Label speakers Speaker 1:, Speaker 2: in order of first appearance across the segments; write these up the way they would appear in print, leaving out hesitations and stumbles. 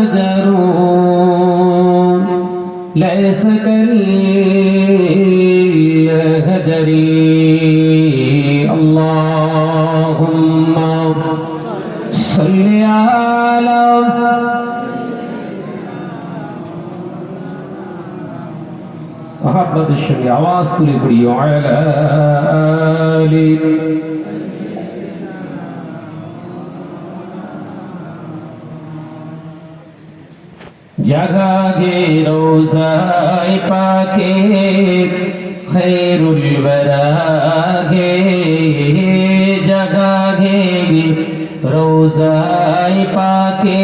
Speaker 1: هجروا ليس كالهجر اللهم صل على محبت الشمي आवाज तुले पड़ी وعلى آله जगागे रोज़ाए पाके खैरुल वरागे जगागे रोज़ाए पाके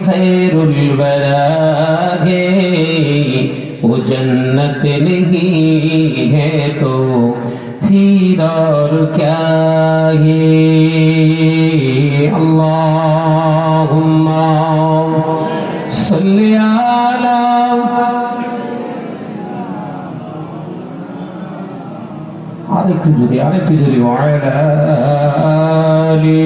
Speaker 1: खैरुल वरागे वो जन्नत नहीं है तो फिर और क्या है अल्लाहुम्मा सल्ली अला आरेकटु जोरे वअला आली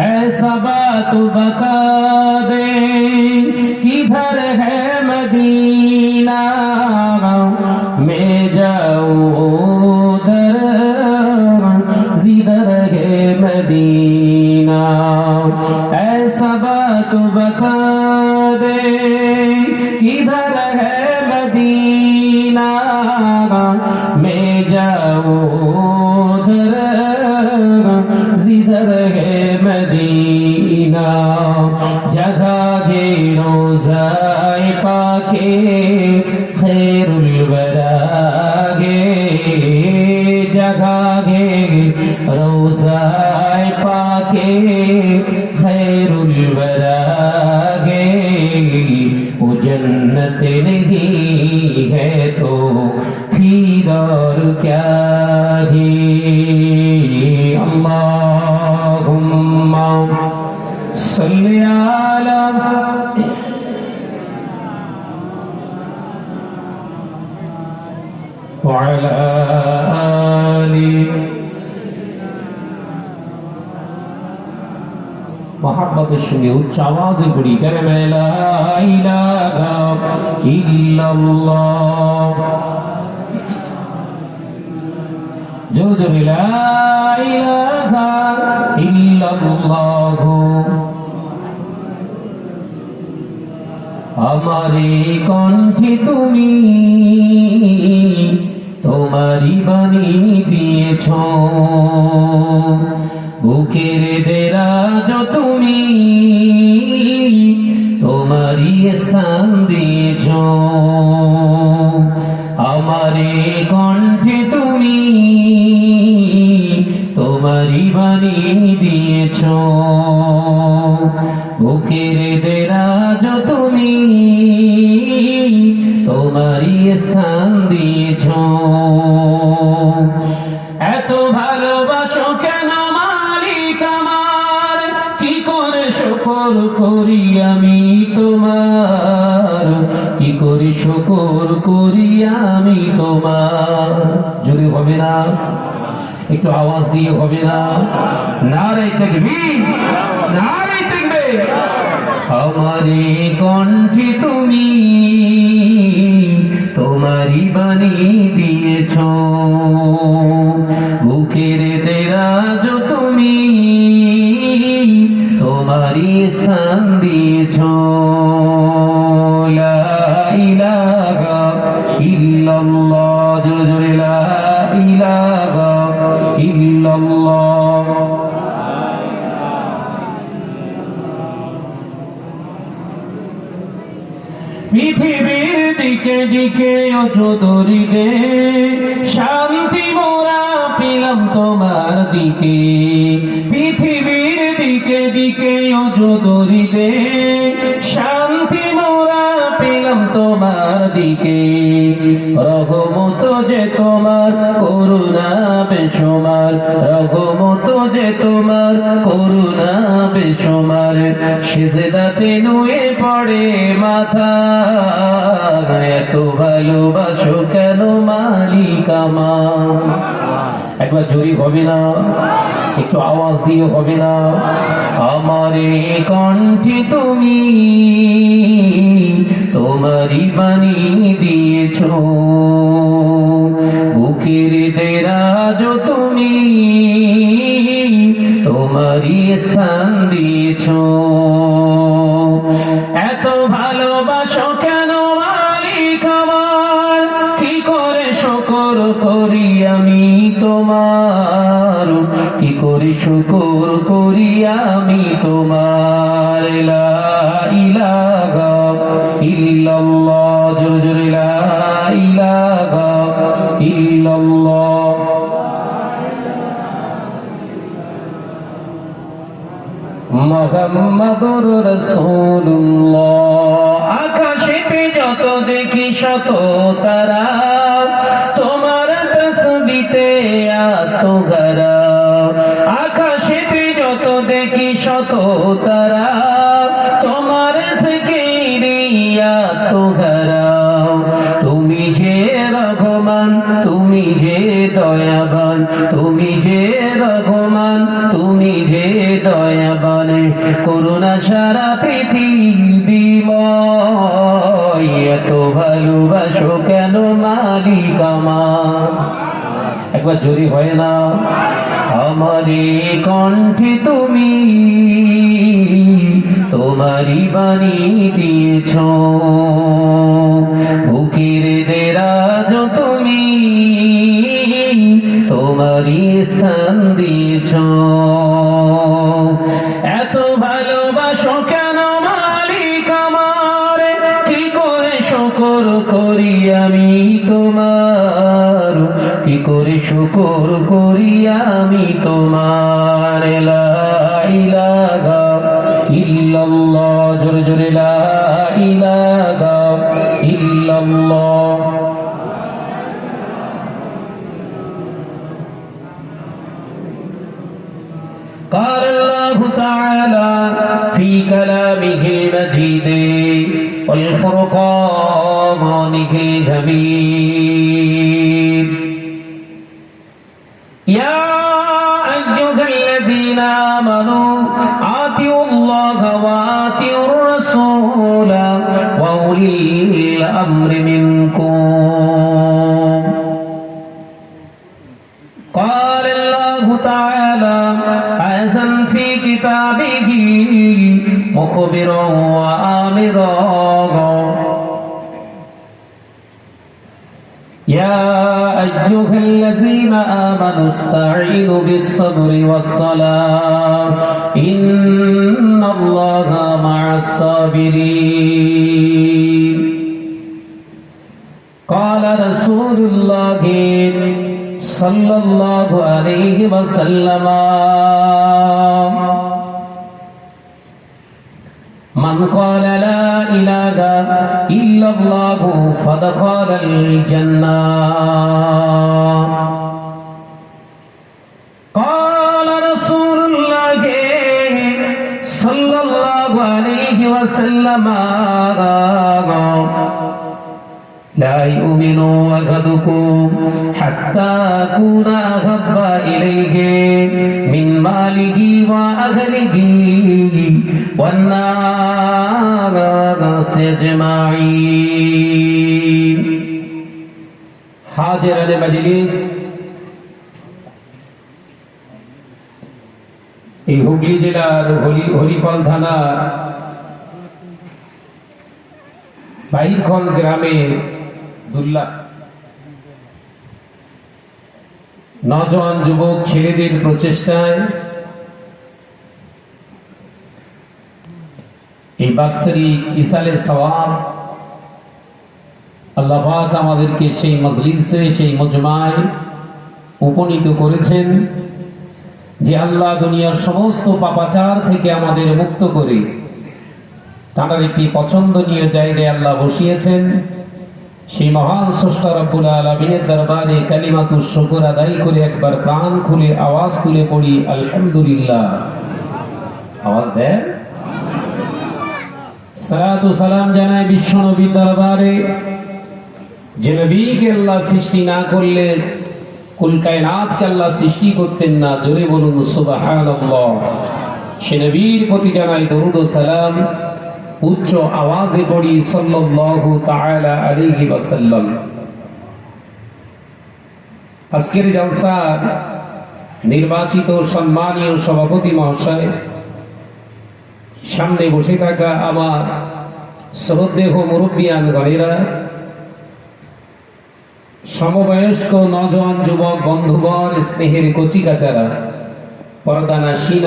Speaker 1: ऐसा बात बता दे किधर है मदीना मैं जाऊं उधर जिधर है मदीना ऐसा बात बता दे किधर है मदीना मैं जाऊं उधर जिधर है मदीना जगह गे रोज़ाए पाके खैरुल वरागे जगह गे रोज़ाए पाके खैरुल वरागे वो जन्नत नहीं है तो फिर और क्या है अल्लाहुम्मा सल्ली अला वअला आली मोहब्बत संगे उच्च आवाज़े पढ़ी कलमा ला इलाहा इल्लल्लाह जोर ला इलाहा इल्लल्लाह हमारे कंठे तुमी तुम्हारी बानी दिएछो बुकेर देराज तुमी तुम्हारी स्थान दिएछो हमारे कंठे तुमी तुम्हारी बानी दिएछो बुकेर देराज तुमी तुम्हारी स्थान दिएछो এত ভালোবাসো কেন মালিক আমার কি করে শুকর করি আমি তোমার কি করে শুকর করি আমি তোমার যদি হবে না একটু আওয়াজ দিয়ে হবে না নারে তাকবীর নারে তাকবীর हमारे कंठे तुमी तुम्हारी बानी दिएछो बुकेर देराज तुमी तुम्हारी स्थान दिएछो ला इलाहा इल्लल्लाह जोरे ला इलाहा इल्लल्लाह পৃথিবীর দিকে দিকে অযোধরি দে শান্তি মোরা পেলাম তোমার দিকে পৃথিবীর দিকে দিকে অযোধরি দে শান্তি মোরা পেলাম করলাম তোমার দিকে, রহমত যে তোমার করুণা বেশুমার, রহমত যে তোমার করুণা বেশুমার। সিজদাতে নুয়ে পড়ে মাথা, এত ভালোবাসো কেন মালিক আমার। একবার জোরে হবে না? একটু আওয়াজ দিয়ে হবে না? আমার কণ্ঠে তুমি তোমারই বাণী দিয়েছ, বুকের দেরাজ তুমি তোমারই স্থান দিয়েছ। এত ভালোবাসো কেন মালিক আমার, কি করে শুকর করি আমি তোমার, কি করে শুকর করি আমি তোমার। লা ইলাহা ইল্লাল্লাহ, জোরে জোরে লা ইলাহা ইল্লাল্লাহ। মুহাম্মাদুর রাসূলুল্লাহ। আকাশেতে যত দেখি শত তারা, তোমার তাসবিতে আত্মহারা। আকাশেতে যত দেখি শত তারা, তোমার জিকিরে আত্মহারা। তুমি যে রহমান, তুমি যে দয়াবান, তুমি যে রহমান, তুমি যে দয়াবান। করুণা সারা পৃথিবীময়, এত ভালোবাসো কেন মালিক আমার। একবার জোরে হয় না? আমার কণ্ঠে তুমি তোমারই বাণী দিয়েছ, বুকের দেরাজ তুমি তোমারই স্থান দিয়েছ। এত ভালোবাসো কেন মালিক আমার, কি করে শুকর করি আমি তোমার, কি করে শুকর করি আমি তোমার। লা ইলাহা ইল্লাল্লাহ, জোরে জোরে লা ইলাহা ইল্লাল্লাহ। قال الله تعالى في كلامه المجيد والفرقانه الحميد: يا أيها الذين آمنوا آتوا الله وآتوا الرسول وأولي الأمر منكم. قال الله تعالى أيضا في كتابه مخبرا وآمرا: يا أيها الذين آمنوا استعينوا بالصبر والصلاة إن الله مع الصابرين. قال رسول الله صلى الله عليه وسلم: من قال لا إله إلا الله فدخل الجنة. قال رسول الله صلى الله عليه وسلم: لا يؤمن أحدكم حتى أكون أحب إليه من ماله وأهله والناس أجمعين. হাজিরানে মজলিস, এই হুগলি জেলার হরিপাল থানা বাইরখন গ্রামে দুল্লা নওজোয়ান যুবক ছেলেদের প্রচেষ্টায় এই বাৎসরিক ইসালে সওয়াব আল্লাহ পাক আমাদেরকে সেই মজলিসে, সেই মজমায় উপনীত করেছেন যে আল্লাহ দুনিয়ার সমস্ত পাপাচার থেকে আমাদের মুক্ত করে তার একটি পছন্দনীয় জায়গায় আল্লাহ বসিয়েছেন। সেই মহান স্রষ্টা রব্বুল আলামিনের দরবারে কালিমাতুশ শুকর আদায় করে একবার প্রাণ খুলে আওয়াজ তুলে পড়ি আলহামদুলিল্লাহ। আওয়াজ দেন। সালাতু সালাম জানাই বিশ্ব নবীর দরবারে, যে নবীকে আল্লাহ সৃষ্টি না করলে কুল কায়নাতকে আল্লাহ সৃষ্টি করতেন না। জোরে বলুন সুবহানাল্লাহ। সে নবীর প্রতি জানাই দরুদ ও সালাম, উচ্চ আওয়াজে পড়ি সাল্লাল্লাহু তাআলা আলাইহি ওয়াসাল্লাম। আজকের জলসার নির্বাচিত সম্মানীয় সভাপতি মহাশয়, সামনে বসে থাকা আমার শ্রদ্ধেয় মুরব্বিয়ান গণেরা, সমবয়স্ক নওজোয়ান যুবক বন্ধুগণ, স্নেহের কচিকাচারা, পর্দানাসীন